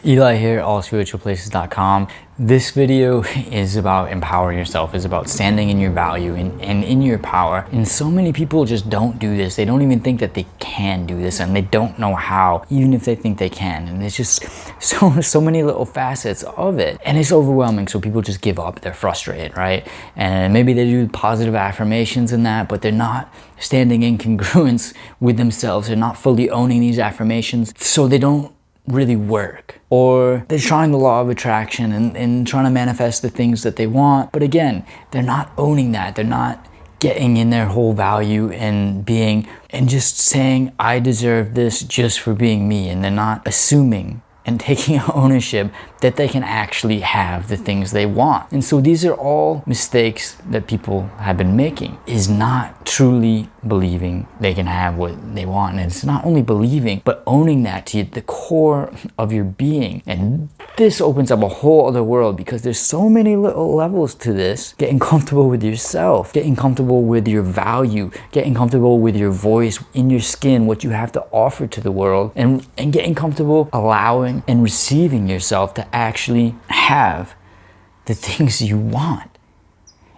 Eli here, allspiritualplaces.com. This video is about empowering yourself, is about standing in your value and in your power. And so many people just don't do this. They don't even think that they can do this, and they don't know how, even if they think they can. And it's just so many little facets of it. And it's overwhelming, so people just give up. They're frustrated, right? And maybe they do positive affirmations and that, but they're not standing in congruence with themselves. They're not fully owning these affirmations, so they don't really work. Or they're trying the law of attraction and trying to manifest the things that they want, but again, they're not owning that. They're not getting in their whole value and being and just saying, I deserve this just for being me. And they're not assuming and taking ownership that they can actually have the things they want. And so these are all mistakes that people have been making, is not truly believing they can have what they want. And it's not only believing, but owning that to the core of your being. And this opens up a whole other world, because there's so many little levels to this. Getting comfortable with yourself, getting comfortable with your value, getting comfortable with your voice in your skin, what you have to offer to the world, and getting comfortable allowing and receiving yourself to actually have the things you want.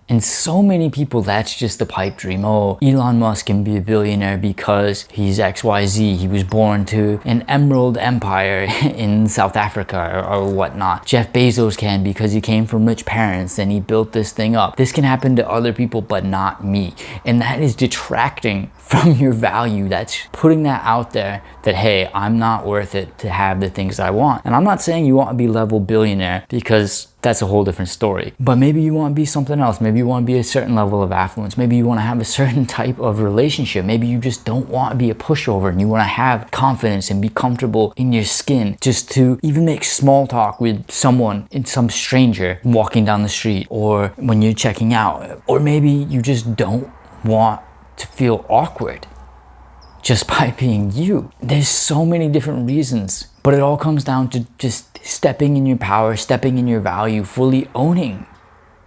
And so many people, that's just the pipe dream. Oh, Elon Musk can be a billionaire because he's XYZ. He was born to an emerald empire in South Africa or whatnot. Jeff Bezos can because he came from rich parents and he built this thing up. This can happen to other people, but not me. And that is detracting from your value. That's putting that out there that, hey, I'm not worth it to have the things I want. And I'm not saying you want to be level billionaire, because that's a whole different story. But maybe you want to be something else. Maybe you want to be a certain level of affluence. Maybe you want to have a certain type of relationship. Maybe you just don't want to be a pushover and you want to have confidence and be comfortable in your skin, just to even make small talk with someone, some stranger walking down the street, or when you're checking out. Or maybe you just don't want to feel awkward just by being you. There's so many different reasons, but it all comes down to just stepping in your power, stepping in your value, fully owning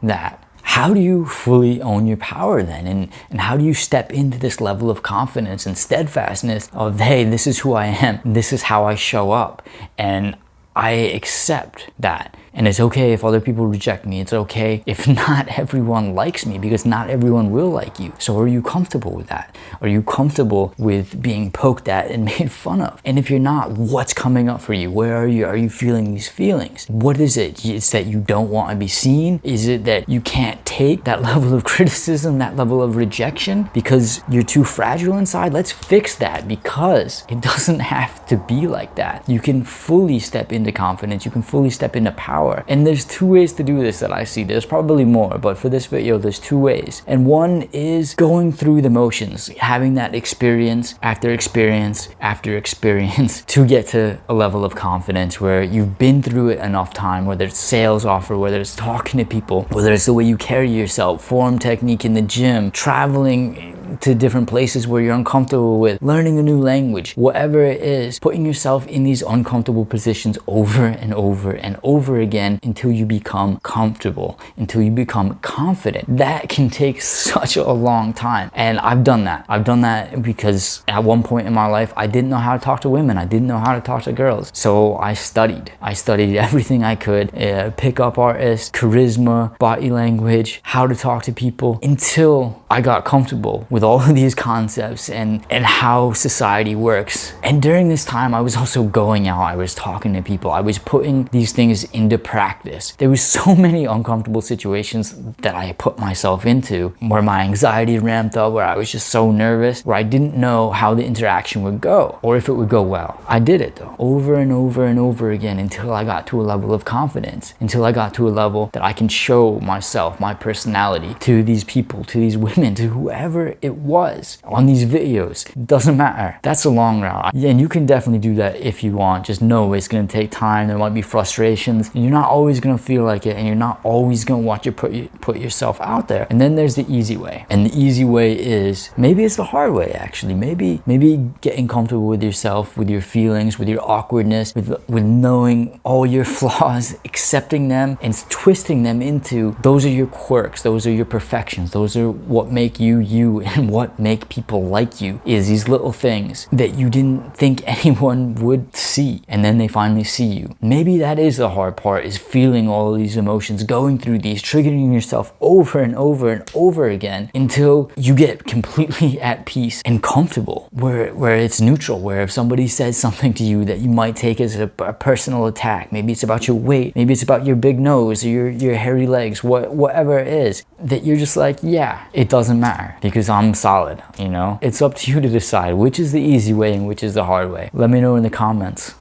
that. How do you fully own your power then? And how do you step into this level of confidence and steadfastness of, hey, this is who I am, this is how I show up, and I accept that. And it's okay if other people reject me. It's okay if not everyone likes me, because not everyone will like you. So are you comfortable with that? Are you comfortable with being poked at and made fun of? And if you're not, what's coming up for you? Where are you? Are you feeling these feelings? What is it? It's that you don't want to be seen? Is it that you can't take that level of criticism, that level of rejection, because you're too fragile inside? Let's fix that, because it doesn't have to be like that. You can fully step into confidence. You can fully step into power. And there's two ways to do this that I see. There's probably more, but for this video, there's two ways. And one is going through the motions, having that experience after experience after experience to get to a level of confidence where you've been through it enough time, whether it's sales offer, whether it's talking to people, whether it's the way you carry yourself, form technique in the gym, traveling to different places where you're uncomfortable with, learning a new language, whatever it is, putting yourself in these uncomfortable positions over and over and over again until you become comfortable, until you become confident. That can take such a long time. And I've done that. I've done that because at one point in my life, I didn't know how to talk to women. I didn't know how to talk to girls. So I studied. I studied everything I could, pick-up artists, charisma, body language, how to talk to people, until I got comfortable with all of these concepts and how society works. And during this time, I was also going out, I was talking to people, I was putting these things into practice. There was so many uncomfortable situations that I put myself into where my anxiety ramped up, where I was just so nervous, where I didn't know how the interaction would go or if it would go well. I did it though, over and over and over again, until I got to a level of confidence, until I got to a level that I can show myself, my personality to these people, to these women, to whoever it was on these videos. It doesn't matter. That's a long route. And you can definitely do that if you want. Just know it's going to take time. There might be frustrations, and you're not always going to feel like it, and you're not always going to want to put yourself out there. And then there's the easy way. And the easy way is, maybe it's the hard way actually. Maybe getting comfortable with yourself, with your feelings, with your awkwardness, with knowing all your flaws, accepting them and twisting them into, those are your quirks, those are your perfections, those are what make you you and what make people like you is these little things that you didn't think anyone would see, and then they finally see you. Maybe that is the hard part, is feeling all of these emotions, going through these, triggering yourself over and over and over again until you get completely at peace and comfortable, where it's neutral, where if somebody says something to you that you might take as a personal attack, maybe it's about your weight, maybe it's about your big nose or your hairy legs, whatever it is, that you're just like, yeah, it doesn't matter because I'm solid, you know? It's up to you to decide which is the easy way and which is the hard way. Let me know in the comments.